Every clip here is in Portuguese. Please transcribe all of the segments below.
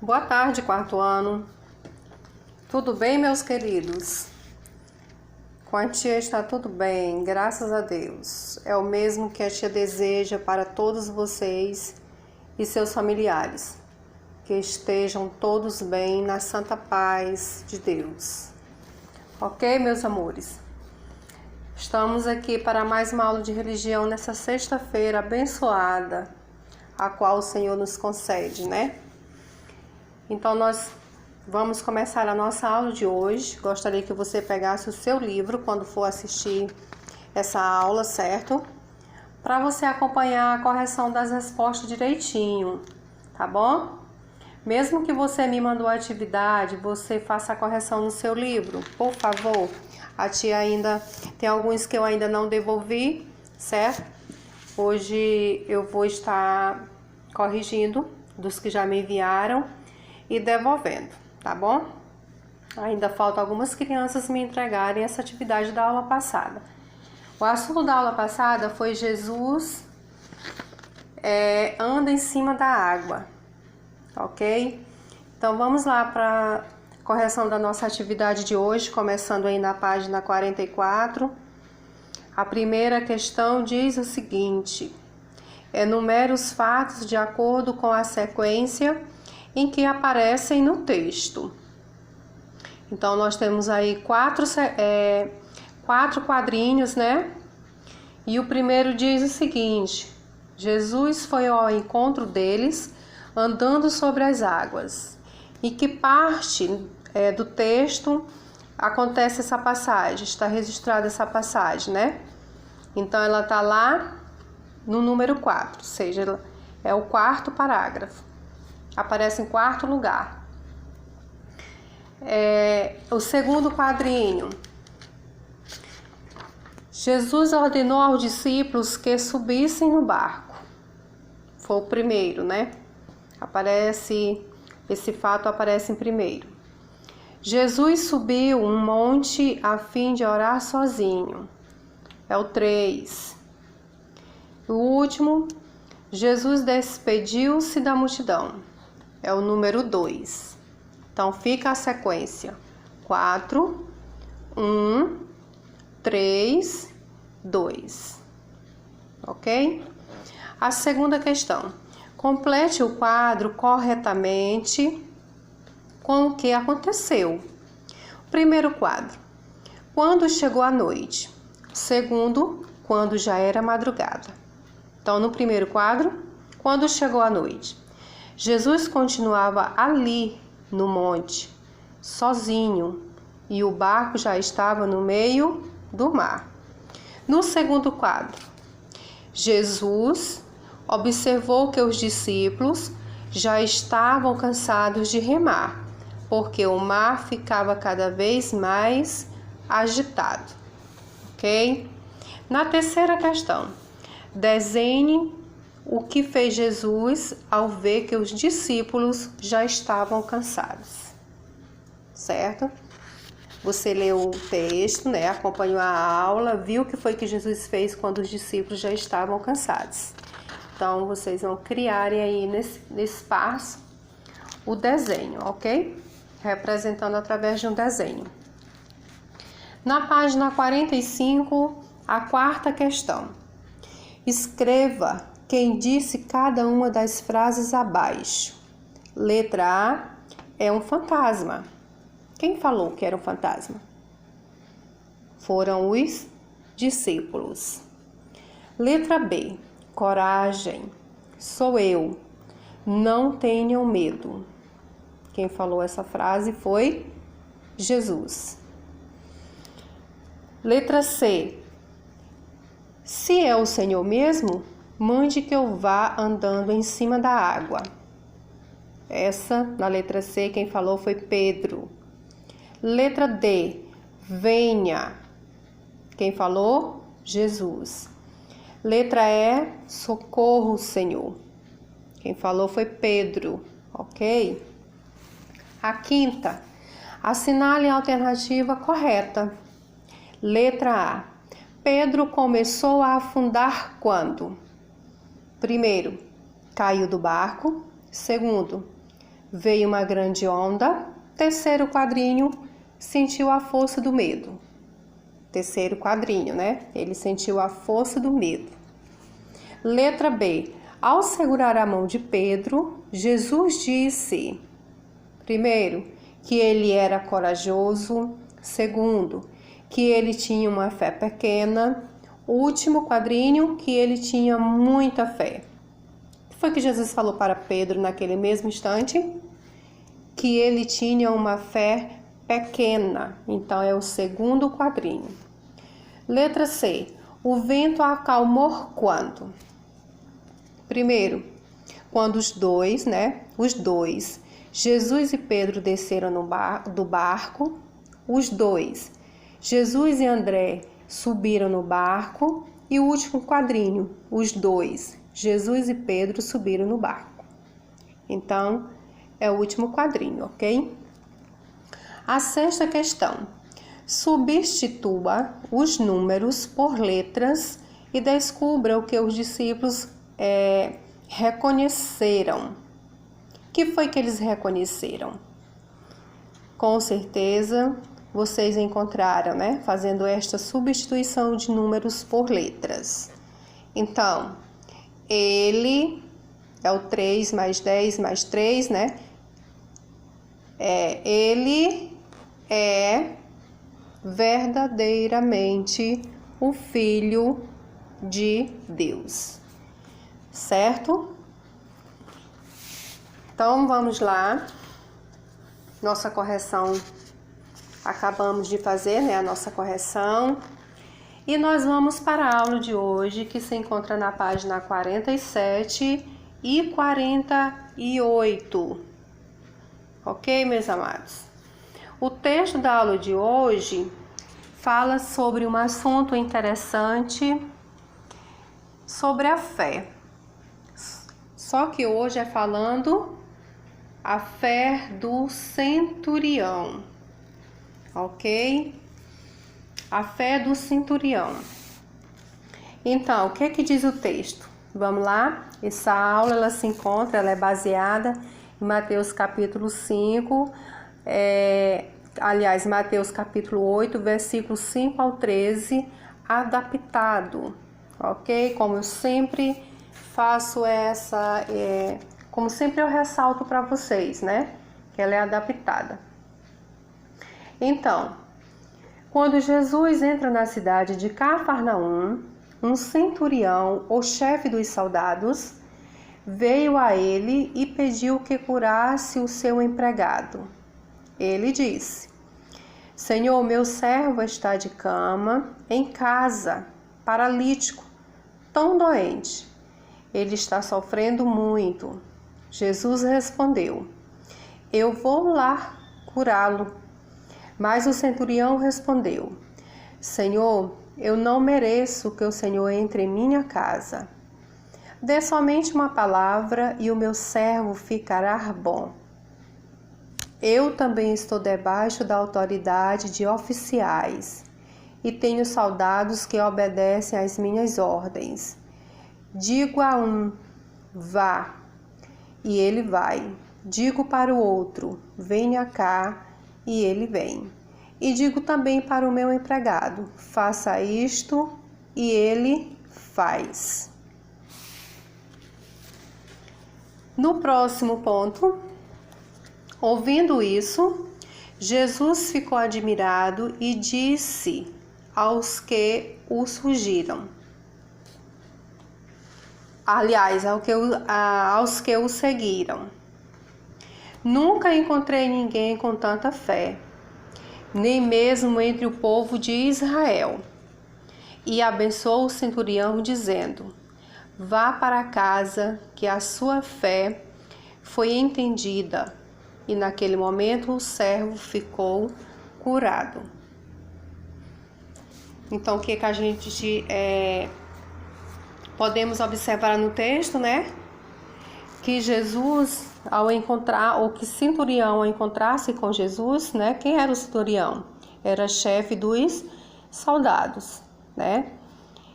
Boa tarde, quarto ano. Tudo bem, meus queridos? Com a tia está tudo bem, graças a Deus. É o mesmo que a tia deseja para todos vocês e seus familiares. Que estejam todos bem na santa paz de Deus. Ok, meus amores? Estamos aqui para mais uma aula de religião nessa sexta-feira abençoada, a qual o Senhor nos concede, né? Então nós vamos começar a nossa aula de hoje. Gostaria que você pegasse o seu livro quando for assistir essa aula, certo? Para você acompanhar a correção das respostas direitinho, tá bom? Mesmo que você me mandou a atividade, você faça a correção no seu livro, por favor. A tia ainda tem alguns que eu ainda não devolvi, certo? Hoje eu vou estar corrigindo dos que já me enviaram e devolvendo, tá bom? Ainda faltam algumas crianças me entregarem essa atividade da aula passada. O assunto da aula passada foi Jesus anda em cima da água, ok? Então vamos lá para a correção da nossa atividade de hoje, começando aí na página 44. A primeira questão diz o seguinte: enumere os fatos de acordo com a sequência em que aparecem no texto. Então, nós temos aí quatro quadrinhos, né? E o primeiro diz o seguinte: Jesus foi ao encontro deles, andando sobre as águas. E que parte do texto acontece essa passagem? Está registrada essa passagem, né? Então, ela está lá no número 4, ou seja, é o quarto parágrafo. Aparece em quarto lugar. O segundo quadrinho. Jesus ordenou aos discípulos que subissem no barco. Foi o primeiro, né? Esse fato aparece em primeiro. Jesus subiu um monte a fim de orar sozinho. É o 3. O último, Jesus despediu-se da multidão. É o número 2. Então, fica a sequência: 4, 1, 3, 2. Ok? A segunda questão. Complete o quadro corretamente com o que aconteceu. Primeiro quadro: quando chegou a noite. Segundo, quando já era madrugada. Então, no primeiro quadro, quando chegou a noite. Jesus continuava ali no monte, sozinho, e o barco já estava no meio do mar. No segundo quadro, Jesus observou que os discípulos já estavam cansados de remar, porque o mar ficava cada vez mais agitado. Ok? Na terceira questão, desenhe o que fez Jesus ao ver que os discípulos já estavam cansados. Certo? Você leu o texto, né? Acompanhou a aula, viu o que foi que Jesus fez quando os discípulos já estavam cansados. Então, vocês vão criarem aí nesse espaço o desenho, ok? Representando através de um desenho. Na página 45, a quarta questão. Escreva quem disse cada uma das frases abaixo. Letra A é um fantasma. Quem falou que era um fantasma? Foram os discípulos. Letra B. Coragem. Sou eu. Não tenham medo. Quem falou essa frase foi Jesus. Letra C. Se é o Senhor mesmo, mande que eu vá andando em cima da água. Essa, na letra C, quem falou foi Pedro. Letra D. Venha. Quem falou? Jesus. Letra E. Socorro, Senhor. Quem falou foi Pedro. Ok? A quinta. Assinale a alternativa correta. Letra A. Pedro começou a afundar quando? Primeiro, caiu do barco. Segundo, veio uma grande onda. Terceiro quadrinho, sentiu a força do medo. Terceiro quadrinho, né? Ele sentiu a força do medo. Letra B. Ao segurar a mão de Pedro, Jesus disse, primeiro, que ele era corajoso. Segundo, que ele tinha uma fé pequena. Último quadrinho, que ele tinha muita fé. O que foi que Jesus falou para Pedro naquele mesmo instante? Que ele tinha uma fé pequena. Então, é o segundo quadrinho. Letra C. O vento acalmou quando? Primeiro, quando os dois, Jesus e Pedro desceram do barco. Os dois, Jesus e André, subiram no barco. E o último quadrinho, os dois, Jesus e Pedro, subiram no barco. Então, é o último quadrinho, ok? A sexta questão. Substitua os números por letras e descubra o que os discípulos reconheceram. O que foi que eles reconheceram? Com certeza, vocês encontraram, né? Fazendo esta substituição de números por letras. Então, ele é o 3 mais 10 mais 3, né? Ele é verdadeiramente o Filho de Deus. Certo? Então, vamos lá. Nossa correção, acabamos de fazer, né? A nossa correção. E nós vamos para a aula de hoje, que se encontra na página 47 e 48. Ok, meus amados? O texto da aula de hoje fala sobre um assunto interessante sobre a fé. Só que hoje é falando a fé do centurião, ok? A fé do centurião. Então, o que diz o texto? Vamos lá? Essa aula ela é baseada em Mateus capítulo 5, Mateus capítulo 8, versículos 5 ao 13, adaptado, ok? Como eu sempre faço como sempre eu ressalto para vocês, né? Que ela é adaptada. Então, quando Jesus entra na cidade de Cafarnaum, um centurião, o chefe dos soldados, veio a ele e pediu que curasse o seu empregado. Ele disse: Senhor, meu servo está de cama, em casa, paralítico, tão doente. Ele está sofrendo muito. Jesus respondeu: Eu vou lá curá-lo. Mas o centurião respondeu: Senhor, eu não mereço que o Senhor entre em minha casa. Dê somente uma palavra e o meu servo ficará bom. Eu também estou debaixo da autoridade de oficiais e tenho soldados que obedecem às minhas ordens. Digo a um, vá, e ele vai. Digo para o outro, venha cá, e ele vem. E digo também para o meu empregado, faça isto, e ele faz. No próximo ponto, ouvindo isso, Jesus ficou admirado e disse aos que o seguiram. Aliás, aos que o seguiram. Nunca encontrei ninguém com tanta fé, nem mesmo entre o povo de Israel. E abençoou o centurião, dizendo: Vá para casa, que a sua fé foi entendida. E naquele momento o servo ficou curado. Então, o que a gente podemos observar no texto, né? Que Jesus, ao encontrar, ou que centurião ao encontrar-se com Jesus, né? Quem era o centurião? Era chefe dos soldados, né?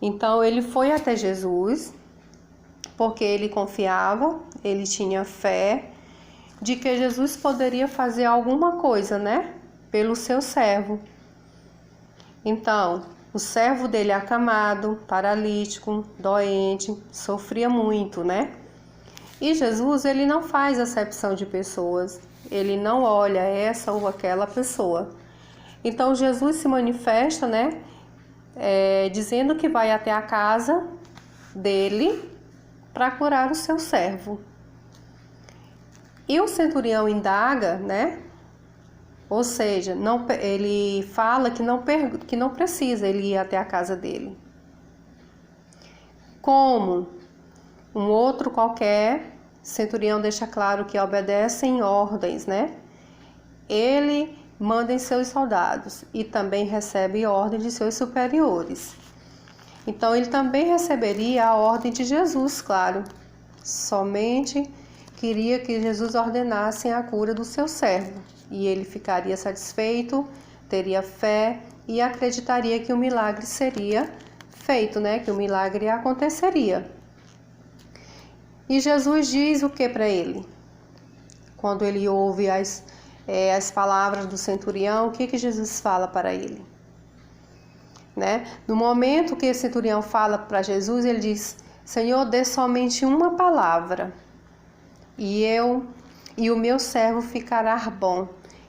Então, ele foi até Jesus, porque ele confiava, ele tinha fé, de que Jesus poderia fazer alguma coisa, né, pelo seu servo. Então, o servo dele acamado, paralítico, doente, sofria muito, né? E Jesus, ele não faz acepção de pessoas, ele não olha essa ou aquela pessoa. Então, Jesus se manifesta, né, dizendo que vai até a casa dele para curar o seu servo. E o centurião indaga, né? Ou seja, ele fala que não precisa ele ir até a casa dele. Como um outro qualquer, centurião deixa claro que obedece em ordens, né? Ele manda em seus soldados e também recebe ordem de seus superiores. Então ele também receberia a ordem de Jesus, claro. Somente queria que Jesus ordenasse a cura do seu servo. E ele ficaria satisfeito, teria fé e acreditaria que o milagre seria feito, né? Que o milagre aconteceria. E Jesus diz o que para ele? Quando ele ouve as palavras do centurião, o que Jesus fala para ele? Né? No momento que o centurião fala para Jesus, ele diz: Senhor, dê somente uma palavra e o meu servo ficará bom.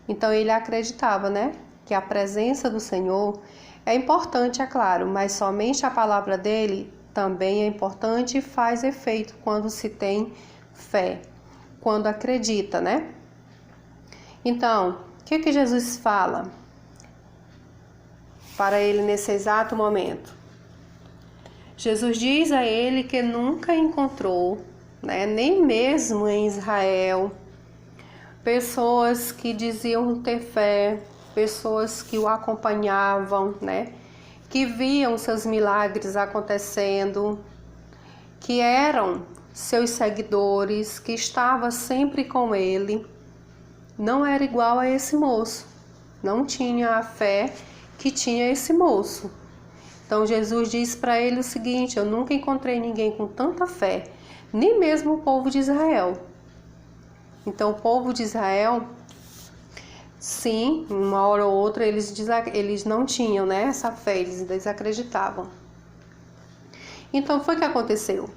Então ele acreditava, né, que a presença do Senhor é importante, é claro, mas somente a palavra dele também é importante e faz efeito quando se tem fé, quando acredita, né? Então, o que Jesus fala para ele nesse exato momento? Jesus diz a ele que nunca encontrou, né, nem mesmo em Israel, pessoas que diziam ter fé, pessoas que o acompanhavam, né, que viam seus milagres acontecendo, que eram seus seguidores, que estavam sempre com ele, não era igual a esse moço, não tinha a fé que tinha esse moço. Então Jesus diz para ele o seguinte: eu nunca encontrei ninguém com tanta fé, nem mesmo o povo de Israel. Então o povo de Israel, sim, uma hora ou outra eles não tinham, né, essa fé, eles desacreditavam. Então foi o que aconteceu.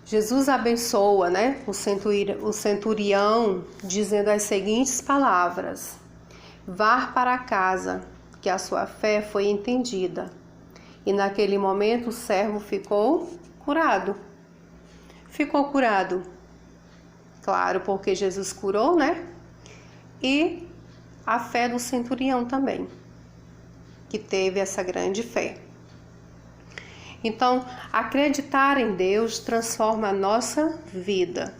Jesus abençoa, né, o centurião dizendo as seguintes palavras: vá para casa, que a sua fé foi entendida. E naquele momento o servo ficou curado. Ficou curado. Claro, porque Jesus curou, né? E a fé do centurião também, que teve essa grande fé. Então, acreditar em Deus transforma a nossa vida.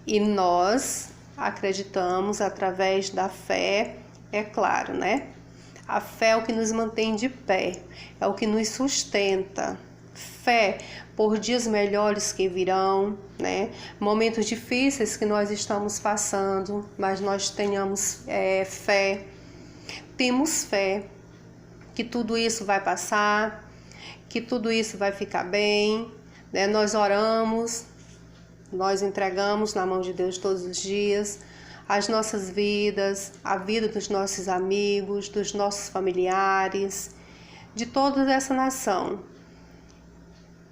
E nós acreditamos através da fé, é claro, né? A fé é o que nos mantém de pé, é o que nos sustenta. Fé por dias melhores que virão, né? Momentos difíceis que nós estamos passando, mas nós tenhamos fé. Temos fé que tudo isso vai passar, que tudo isso vai ficar bem, né? Nós oramos, nós entregamos na mão de Deus todos os dias as nossas vidas, a vida dos nossos amigos, dos nossos familiares, de toda essa nação.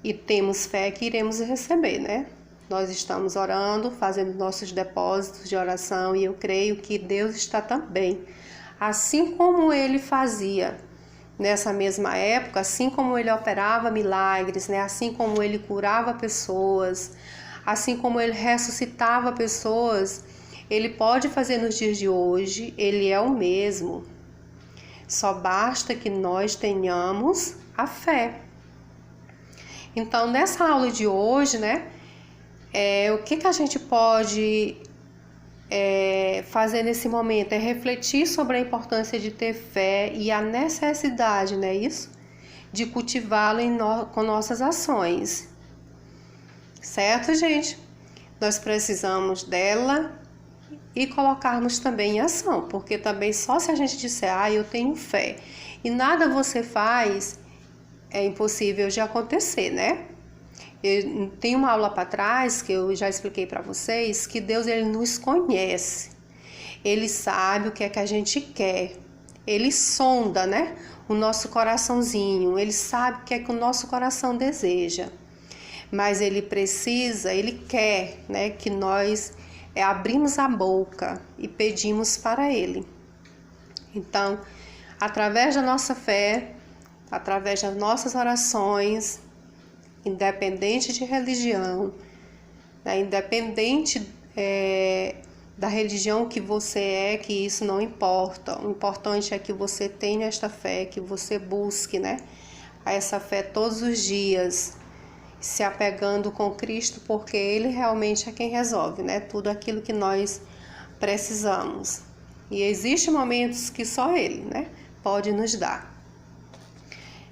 E temos fé que iremos receber, né? Nós estamos orando, fazendo nossos depósitos de oração e eu creio que Deus está também. Assim como Ele fazia nessa mesma época, assim como Ele operava milagres, né? Assim como Ele curava pessoas, assim como Ele ressuscitava pessoas, Ele pode fazer nos dias de hoje, Ele é o mesmo. Só basta que nós tenhamos a fé. Então, nessa aula de hoje, né, o que a gente pode fazer nesse momento é refletir sobre a importância de ter fé e a necessidade, né, de cultivá-la com nossas ações. Certo, gente? Nós precisamos dela e colocarmos também em ação, porque também só se a gente disser, eu tenho fé, e nada você faz, é impossível de acontecer, né? Tem uma aula para trás que eu já expliquei para vocês que Deus ele nos conhece. Ele sabe o que é que a gente quer. Ele sonda, né, o nosso coraçãozinho. Ele sabe o que é que o nosso coração deseja. Mas ele quer, né, que nós abrimos a boca e pedimos para ele. Então, através da nossa fé, através das nossas orações, independente de religião, né, independente da religião que você que isso não importa. O importante é que você tenha esta fé, que você busque, né, essa fé todos os dias, se apegando com Cristo, porque Ele realmente é quem resolve, né, tudo aquilo que nós precisamos. E existem momentos que só Ele, né, pode nos dar.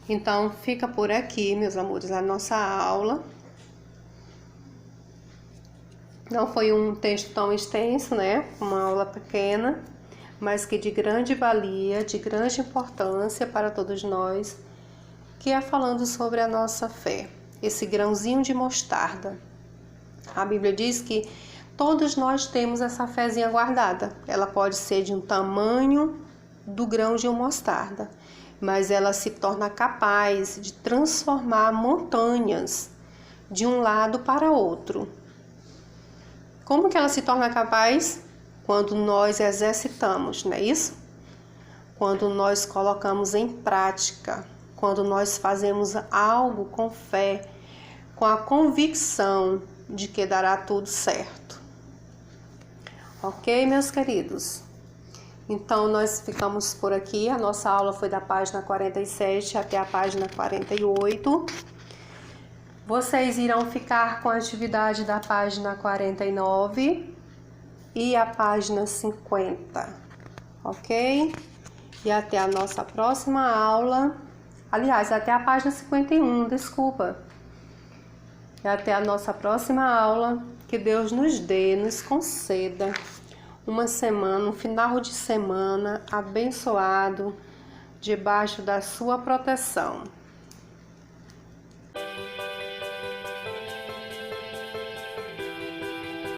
Então, fica por aqui, meus amores, a nossa aula. Não foi um texto tão extenso, né, uma aula pequena, mas que de grande valia, de grande importância para todos nós, que é falando sobre a nossa fé, esse grãozinho de mostarda. A Bíblia diz que todos nós temos essa fezinha guardada. Ela pode ser de um tamanho do grão de uma mostarda, mas ela se torna capaz de transformar montanhas de um lado para outro. Como que ela se torna capaz? Quando nós exercitamos, não é isso? Quando nós colocamos em prática, quando nós fazemos algo com fé, com a convicção de que dará tudo certo. Ok, meus queridos? Então, nós ficamos por aqui. A nossa aula foi da página 47 até a página 48. Vocês irão ficar com a atividade da página 49 e a página 50, ok? E até a nossa próxima aula. Aliás, até a página 51, desculpa. E até a nossa próxima aula. Que Deus nos dê, nos conceda uma semana, um final de semana abençoado, debaixo da sua proteção.